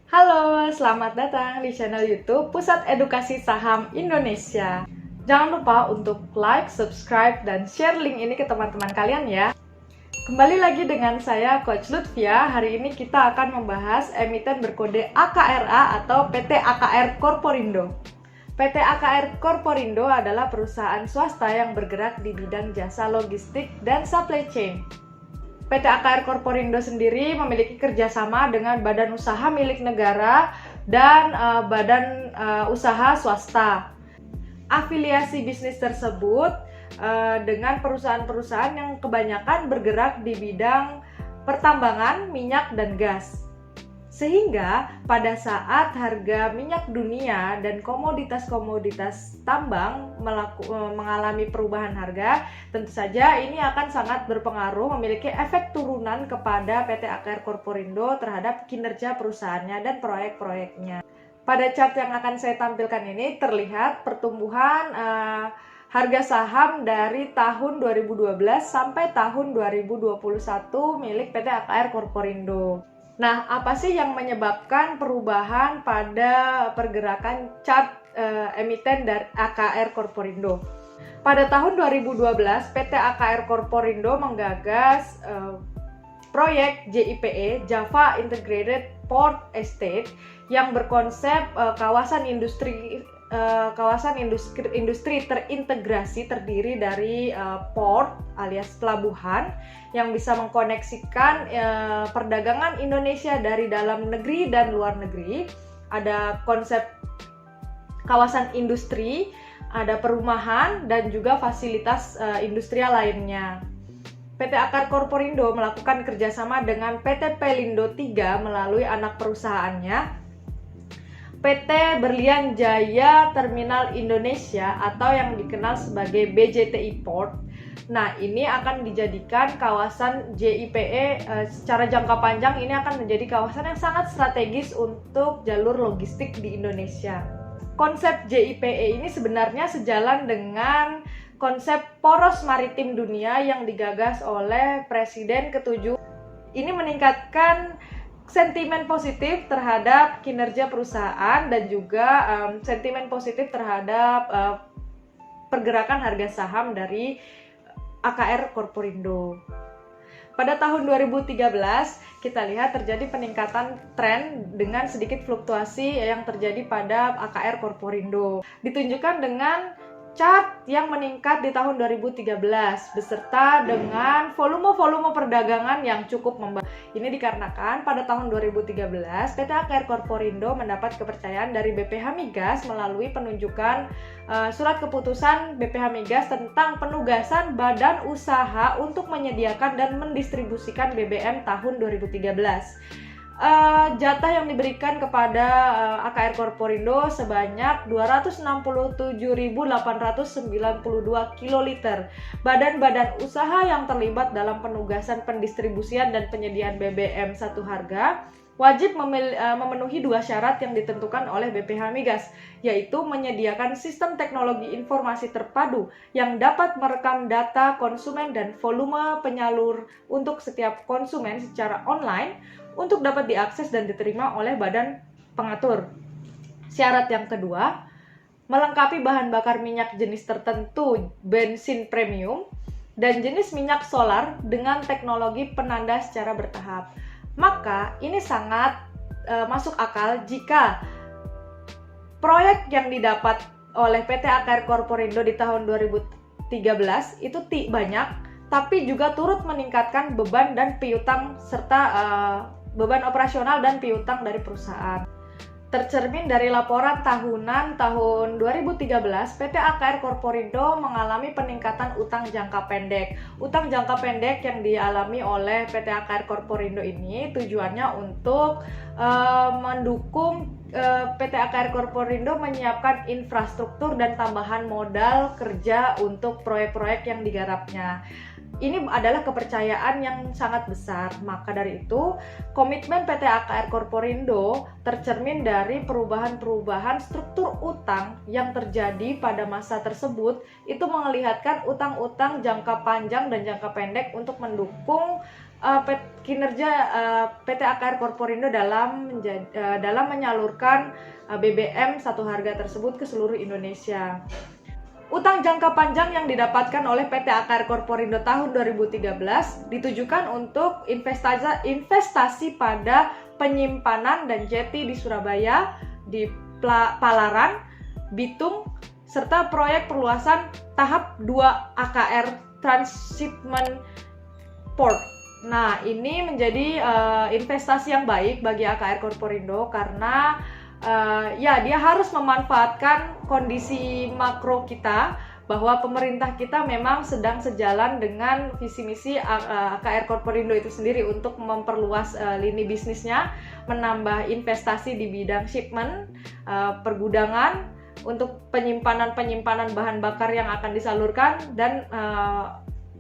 Halo, selamat datang di channel YouTube Pusat Edukasi Saham Indonesia. Jangan lupa untuk like, subscribe, dan share link ini ke teman-teman kalian ya. Kembali lagi dengan saya Coach Lutfia. Hari ini kita akan membahas emiten berkode AKRA atau PT AKR Korporindo. PT AKR Korporindo adalah perusahaan swasta yang bergerak di bidang jasa logistik dan supply chain. PT AKR Korporindo sendiri memiliki kerjasama dengan badan usaha milik negara dan badan usaha swasta. Afiliasi bisnis tersebut dengan perusahaan-perusahaan yang kebanyakan bergerak di bidang pertambangan, minyak, dan gas. Sehingga pada saat harga minyak dunia dan komoditas-komoditas tambang mengalami perubahan harga, tentu saja ini akan sangat berpengaruh, memiliki efek turunan kepada PT AKR Korporindo terhadap kinerja perusahaannya dan proyek-proyeknya. Pada chart yang akan saya tampilkan ini terlihat pertumbuhan harga saham dari tahun 2012 sampai tahun 2021 milik PT AKR Korporindo. Nah, apa sih yang menyebabkan perubahan pada pergerakan chart emiten dari AKR Korporindo? Pada tahun 2012, PT AKR Korporindo menggagas proyek JIPE, Java Integrated Port Estate, yang berkonsep kawasan industri terintegrasi terdiri dari port alias pelabuhan yang bisa mengkoneksikan perdagangan Indonesia dari dalam negeri dan luar negeri. Ada konsep kawasan industri, ada perumahan, dan juga fasilitas industrial lainnya. PT AKR Korporindo melakukan kerjasama dengan PT Pelindo 3 melalui anak perusahaannya, PT Berlian Jaya Terminal Indonesia atau yang dikenal sebagai BJTI Port. Nah, ini akan dijadikan kawasan JIPE secara jangka panjang. Ini akan menjadi kawasan yang sangat strategis untuk jalur logistik di Indonesia. Konsep JIPE ini sebenarnya sejalan dengan konsep poros maritim dunia yang digagas oleh Presiden ke-7. Ini meningkatkan sentimen positif terhadap kinerja perusahaan dan juga sentimen positif terhadap pergerakan harga saham dari AKR Korporindo. Pada tahun 2013 kita lihat terjadi peningkatan tren dengan sedikit fluktuasi yang terjadi pada AKR Korporindo. Ditunjukkan dengan chart yang meningkat di tahun 2013 beserta dengan volume perdagangan yang cukup membaik. Ini dikarenakan pada tahun 2013 PT AKR Korporindo mendapat kepercayaan dari BPH Migas melalui penunjukan surat keputusan BPH Migas tentang penugasan badan usaha untuk menyediakan dan mendistribusikan BBM tahun 2013. Jatah yang diberikan kepada AKR Korporindo sebanyak 267.892 kiloliter. Badan-badan usaha yang terlibat dalam penugasan pendistribusian dan penyediaan BBM satu harga wajib memenuhi dua syarat yang ditentukan oleh BPH Migas, yaitu menyediakan sistem teknologi informasi terpadu yang dapat merekam data konsumen dan volume penyalur untuk setiap konsumen secara online untuk dapat diakses dan diterima oleh badan pengatur. Syarat yang kedua, melengkapi bahan bakar minyak jenis tertentu, bensin premium, dan jenis minyak solar dengan teknologi penanda secara bertahap. Maka ini sangat masuk akal jika proyek yang didapat oleh PT AKR Korporindo di tahun 2013 itu banyak, tapi juga turut meningkatkan beban dan piutang serta beban operasional dan piutang dari perusahaan. Tercermin dari laporan tahunan tahun 2013, PT AKR Korporindo mengalami peningkatan utang jangka pendek. Utang jangka pendek yang dialami oleh PT AKR Korporindo ini tujuannya untuk mendukung PT AKR Korporindo menyiapkan infrastruktur dan tambahan modal kerja untuk proyek-proyek yang digarapnya. Ini adalah kepercayaan yang sangat besar. Maka dari itu, komitmen PT AKR Korporindo tercermin dari perubahan-perubahan struktur utang yang terjadi pada masa tersebut. Itu melihatkan utang-utang jangka panjang dan jangka pendek untuk mendukung kinerja PT AKR Korporindo dalam menyalurkan BBM satu harga tersebut ke seluruh Indonesia. Utang jangka panjang yang didapatkan oleh PT AKR Korporindo tahun 2013 ditujukan untuk investasi pada penyimpanan dan jeti di Surabaya, di Palaran, Bitung, serta proyek perluasan tahap 2 AKR Transshipment Port. Nah, ini menjadi investasi yang baik bagi AKR Korporindo karena dia harus memanfaatkan kondisi makro kita, bahwa pemerintah kita memang sedang sejalan dengan visi misi AKR Korporindo itu sendiri untuk memperluas lini bisnisnya, menambah investasi di bidang shipment, pergudangan, untuk penyimpanan bahan bakar yang akan disalurkan, dan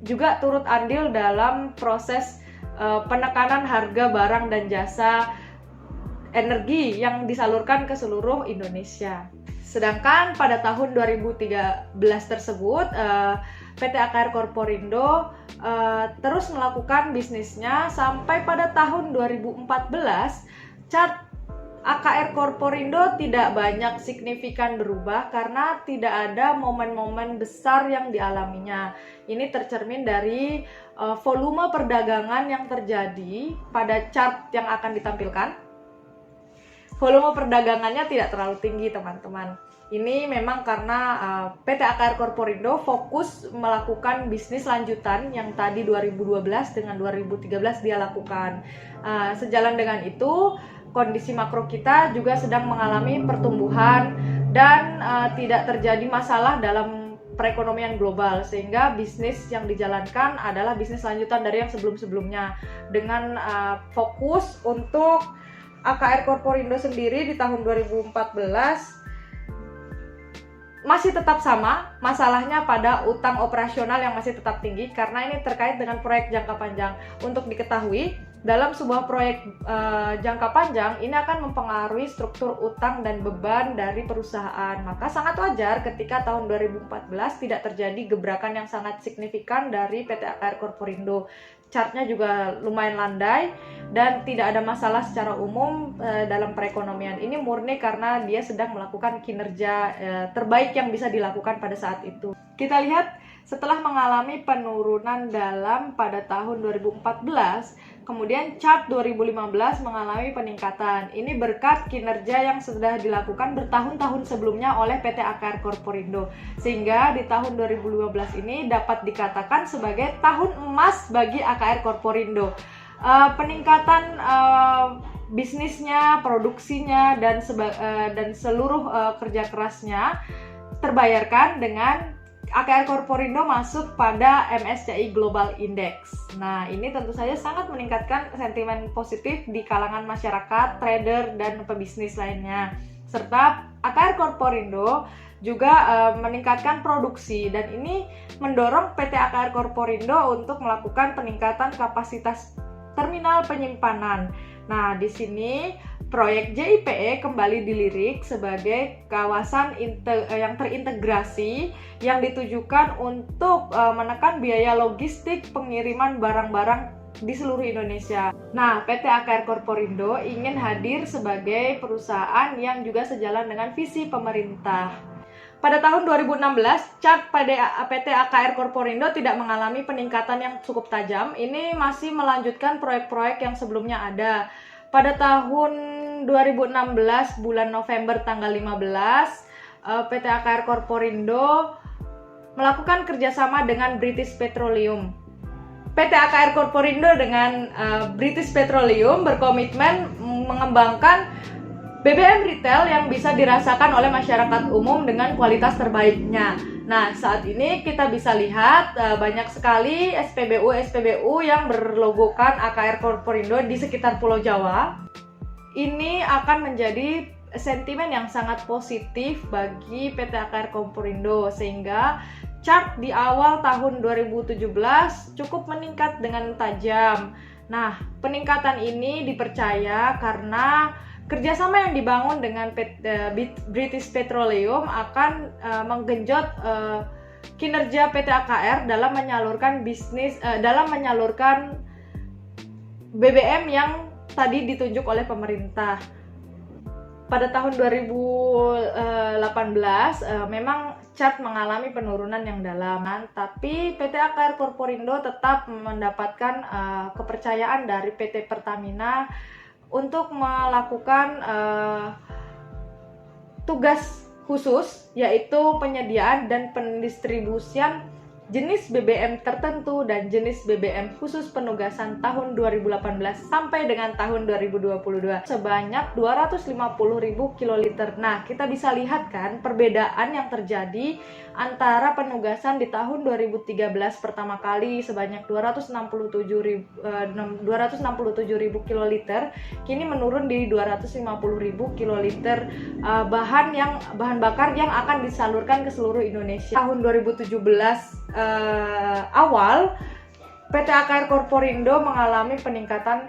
juga turut andil dalam proses penekanan harga barang dan jasa energi yang disalurkan ke seluruh Indonesia. Sedangkan pada tahun 2013 tersebut PT AKR Korporindo terus melakukan bisnisnya sampai pada tahun 2014 chart AKR Korporindo tidak banyak signifikan berubah karena tidak ada momen-momen besar yang dialaminya. Ini tercermin dari volume perdagangan yang terjadi pada chart yang akan ditampilkan. Volume perdagangannya tidak terlalu tinggi, teman-teman. Ini memang karena PT AKR Korporindo fokus melakukan bisnis lanjutan yang tadi 2012 dengan 2013 dia lakukan. Sejalan dengan itu, kondisi makro kita juga sedang mengalami pertumbuhan dan tidak terjadi masalah dalam perekonomian global, sehingga bisnis yang dijalankan adalah bisnis lanjutan dari yang sebelum-sebelumnya dengan fokus untuk AKR Korporindo sendiri di tahun 2014 masih tetap sama, masalahnya pada utang operasional yang masih tetap tinggi karena ini terkait dengan proyek jangka panjang. Untuk diketahui, dalam sebuah proyek jangka panjang ini akan mempengaruhi struktur utang dan beban dari perusahaan. Maka sangat wajar ketika tahun 2014 tidak terjadi gebrakan yang sangat signifikan dari PT AKR Korporindo. Chartnya juga lumayan landai dan tidak ada masalah secara umum dalam perekonomian. Ini murni karena dia sedang melakukan kinerja terbaik yang bisa dilakukan pada saat itu. Kita lihat setelah mengalami penurunan dalam pada tahun 2014, kemudian chart 2015 mengalami peningkatan. Ini berkat kinerja yang sudah dilakukan bertahun-tahun sebelumnya oleh PT AKR Korporindo. Sehingga di tahun 2015 ini dapat dikatakan sebagai tahun emas bagi AKR Korporindo. Peningkatan bisnisnya, produksinya, dan seluruh kerja kerasnya terbayarkan dengan AKR Korporindo masuk pada MSCI Global Index. Nah, ini tentu saja sangat meningkatkan sentimen positif di kalangan masyarakat, trader, dan pebisnis lainnya. Serta AKR Korporindo juga meningkatkan produksi, dan ini mendorong PT AKR Korporindo untuk melakukan peningkatan kapasitas terminal penyimpanan. Nah, di sini proyek JIPE kembali dilirik sebagai kawasan yang terintegrasi yang ditujukan untuk menekan biaya logistik pengiriman barang-barang di seluruh Indonesia. Nah, PT AKR Korporindo ingin hadir sebagai perusahaan yang juga sejalan dengan visi pemerintah. Pada tahun 2016, chart PT AKR Korporindo tidak mengalami peningkatan yang cukup tajam. Ini masih melanjutkan proyek-proyek yang sebelumnya ada. Pada tahun 2016 bulan November tanggal 15, PT AKR Korporindo melakukan kerjasama dengan British Petroleum. PT AKR Korporindo dengan British Petroleum berkomitmen mengembangkan BBM retail yang bisa dirasakan oleh masyarakat umum dengan kualitas terbaiknya. Nah, saat ini kita bisa lihat banyak sekali SPBU yang berlogokan AKR Korporindo di sekitar Pulau Jawa. Ini akan menjadi sentimen yang sangat positif bagi PT AKR Korporindo, sehingga chart di awal tahun 2017 cukup meningkat dengan tajam. Nah, peningkatan ini dipercaya karena kerjasama yang dibangun dengan British Petroleum akan menggenjot kinerja PT AKR dalam menyalurkan BBM yang tadi ditunjuk oleh pemerintah. Pada tahun 2018 memang chart mengalami penurunan yang dalam, tapi PT AKR Korporindo tetap mendapatkan kepercayaan dari PT Pertamina untuk melakukan tugas khusus, yaitu penyediaan dan pendistribusian jenis BBM tertentu dan jenis BBM khusus penugasan tahun 2018 sampai dengan tahun 2022 sebanyak 250.000 kiloliter. Nah, kita bisa lihat kan perbedaan yang terjadi antara penugasan di tahun 2013 pertama kali sebanyak 267.000 kiloliter, kini menurun di 250.000 kiloliter bahan bakar yang akan disalurkan ke seluruh Indonesia. Tahun 2017 awal, PT AKR Korporindo mengalami peningkatan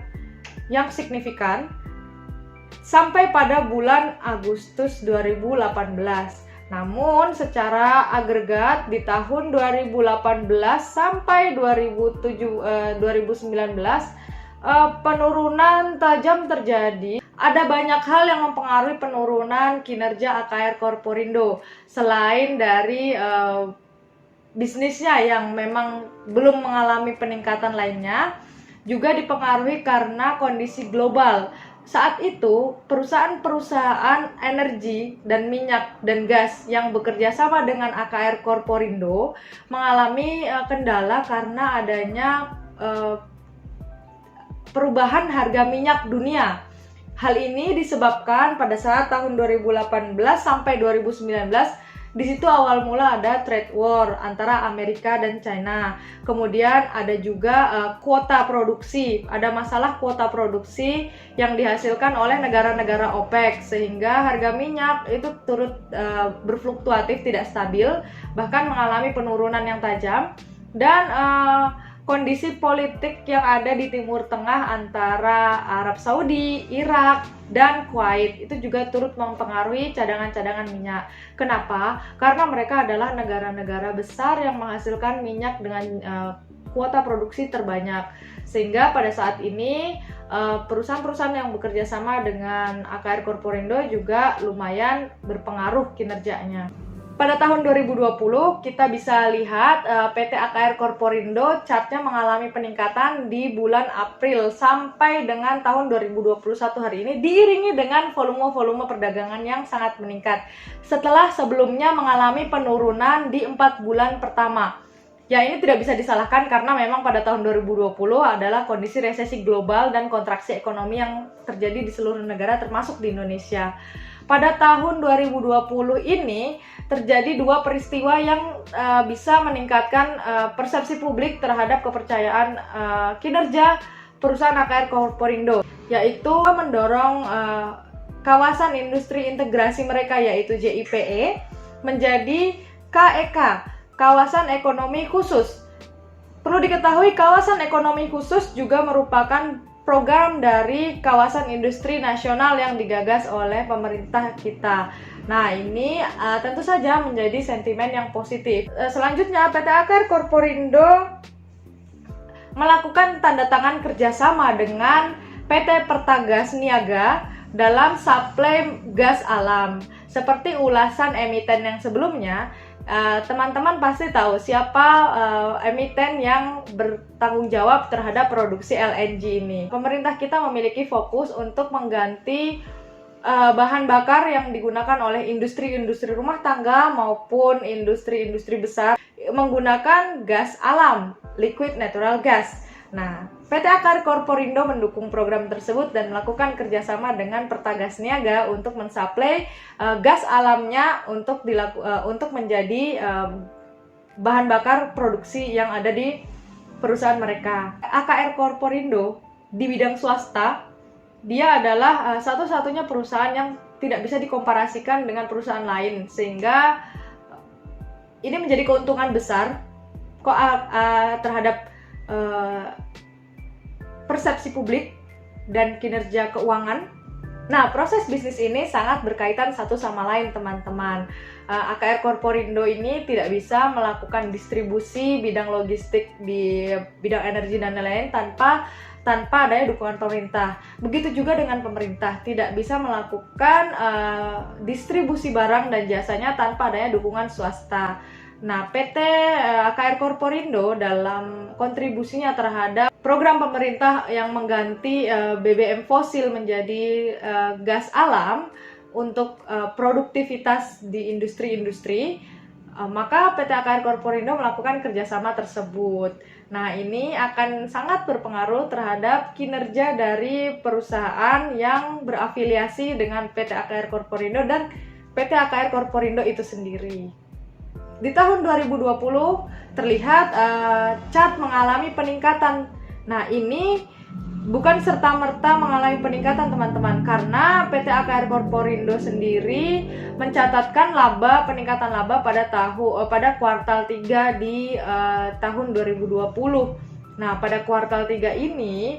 yang signifikan sampai pada bulan Agustus 2018. Namun secara agregat di tahun 2018 sampai 2019 penurunan tajam terjadi. Ada banyak hal yang mempengaruhi penurunan kinerja AKR Korporindo selain dari bisnisnya yang memang belum mengalami peningkatan lainnya, juga dipengaruhi karena kondisi global. Saat itu, perusahaan-perusahaan energi dan minyak dan gas yang bekerja sama dengan AKR Korporindo mengalami kendala karena adanya perubahan harga minyak dunia. Hal ini disebabkan pada saat tahun 2018 sampai 2019, di situ awal mula ada trade war antara Amerika dan China. Kemudian ada juga kuota produksi. Ada masalah kuota produksi yang dihasilkan oleh negara-negara OPEC, sehingga harga minyak itu turut berfluktuatif, tidak stabil, bahkan mengalami penurunan yang tajam. Dan kondisi politik yang ada di Timur Tengah antara Arab Saudi, Irak, dan Kuwait itu juga turut mempengaruhi cadangan-cadangan minyak. Kenapa? Karena mereka adalah negara-negara besar yang menghasilkan minyak dengan kuota produksi terbanyak. Sehingga pada saat ini perusahaan-perusahaan yang bekerja sama dengan AKR Korporindo juga lumayan berpengaruh kinerjanya. Pada tahun 2020 kita bisa lihat PT AKR Korporindo chartnya mengalami peningkatan di bulan April sampai dengan tahun 2021 hari ini, diiringi dengan volume-volume perdagangan yang sangat meningkat setelah sebelumnya mengalami penurunan di 4 bulan pertama. Ya, ini tidak bisa disalahkan karena memang pada tahun 2020 adalah kondisi resesi global dan kontraksi ekonomi yang terjadi di seluruh negara termasuk di Indonesia. Pada tahun 2020 ini terjadi dua peristiwa yang bisa meningkatkan persepsi publik terhadap kepercayaan kinerja perusahaan AKR Korporindo, yaitu mendorong kawasan industri integrasi mereka yaitu JIPE menjadi KEK, kawasan ekonomi khusus. Perlu diketahui kawasan ekonomi khusus juga merupakan program dari kawasan industri nasional yang digagas oleh pemerintah kita. Nah, ini tentu saja menjadi sentimen yang positif. Selanjutnya, PT AKR Korporindo melakukan tanda tangan kerjasama dengan PT Pertagas Niaga dalam suplai gas alam. Seperti ulasan emiten yang sebelumnya, teman-teman pasti tahu siapa emiten yang bertanggung jawab terhadap produksi LNG ini. Pemerintah kita memiliki fokus untuk mengganti bahan bakar yang digunakan oleh industri-industri rumah tangga maupun industri-industri besar menggunakan gas alam, liquid natural gas. Nah, PT AKR Korporindo mendukung program tersebut dan melakukan kerjasama dengan Pertagas Niaga untuk mensuplai gas alamnya untuk menjadi bahan bakar produksi yang ada di perusahaan mereka. AKR Korporindo di bidang swasta, dia adalah satu-satunya perusahaan yang tidak bisa dikomparasikan dengan perusahaan lain, sehingga ini menjadi keuntungan besar terhadap persepsi publik dan kinerja keuangan. Nah, proses bisnis ini sangat berkaitan satu sama lain, teman-teman. AKR Korporindo ini tidak bisa melakukan distribusi bidang logistik di bidang energi dan lain-lain tanpa tanpa adanya dukungan pemerintah. Begitu juga dengan pemerintah, tidak bisa melakukan distribusi barang dan jasanya tanpa adanya dukungan swasta. Nah, PT AKR Korporindo dalam kontribusinya terhadap program pemerintah yang mengganti BBM fosil menjadi gas alam untuk produktivitas di industri-industri, maka PT AKR Korporindo melakukan kerjasama tersebut. Nah, ini akan sangat berpengaruh terhadap kinerja dari perusahaan yang berafiliasi dengan PT AKR Korporindo dan PT AKR Korporindo itu sendiri. Di tahun 2020 terlihat chart mengalami peningkatan. Nah, ini bukan serta-merta mengalami peningkatan teman-teman, karena PT AKR Korporindo sendiri mencatatkan peningkatan laba pada kuartal 3 di tahun 2020. Nah, pada kuartal 3 ini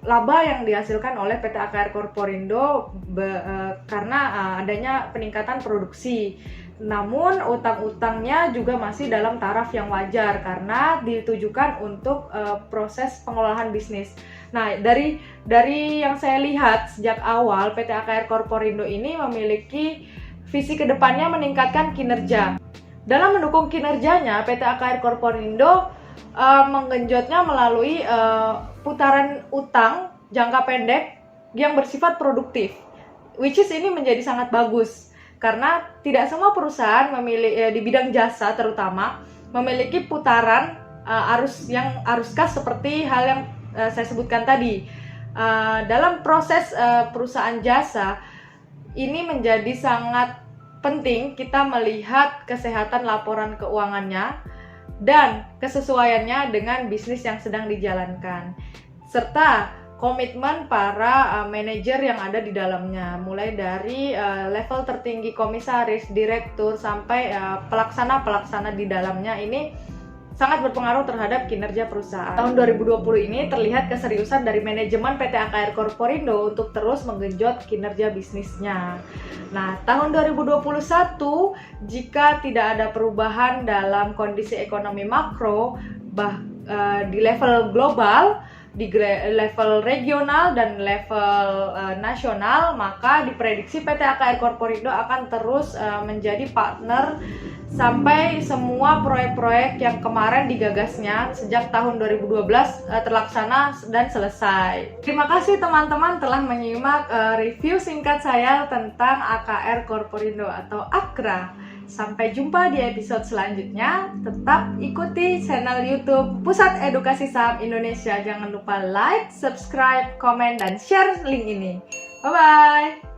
laba yang dihasilkan oleh PT AKR Korporindo karena adanya peningkatan produksi. Namun utang-utangnya juga masih dalam taraf yang wajar karena ditujukan untuk proses pengolahan bisnis. Nah, dari yang saya lihat sejak awal, PT AKR Korporindo ini memiliki visi kedepannya meningkatkan kinerja. Dalam mendukung kinerjanya, PT AKR Korporindo menggenjotnya melalui putaran utang jangka pendek yang bersifat produktif, which is ini menjadi sangat bagus. Karena tidak semua perusahaan di bidang jasa terutama memiliki putaran arus kas seperti hal yang saya sebutkan tadi. Dalam proses perusahaan jasa ini menjadi sangat penting kita melihat kesehatan laporan keuangannya dan kesesuaiannya dengan bisnis yang sedang dijalankan, serta komitmen para manajer yang ada di dalamnya, mulai dari level tertinggi komisaris, direktur, sampai pelaksana-pelaksana di dalamnya. Ini sangat berpengaruh terhadap kinerja perusahaan. Tahun 2020 ini terlihat keseriusan dari manajemen PT AKR Korporindo untuk terus menggenjot kinerja bisnisnya. Nah, tahun 2021 jika tidak ada perubahan dalam kondisi ekonomi makro di level global, di level regional dan level nasional, maka diprediksi PT AKR Korporindo akan terus menjadi partner sampai semua proyek-proyek yang kemarin digagasnya sejak tahun 2012 terlaksana dan selesai. Terima kasih teman-teman telah menyimak review singkat saya tentang AKR Korporindo atau AKRA. Sampai jumpa di episode selanjutnya. Tetap ikuti channel YouTube Pusat Edukasi Saham Indonesia. Jangan lupa like, subscribe, komen, dan share link ini. Bye-bye!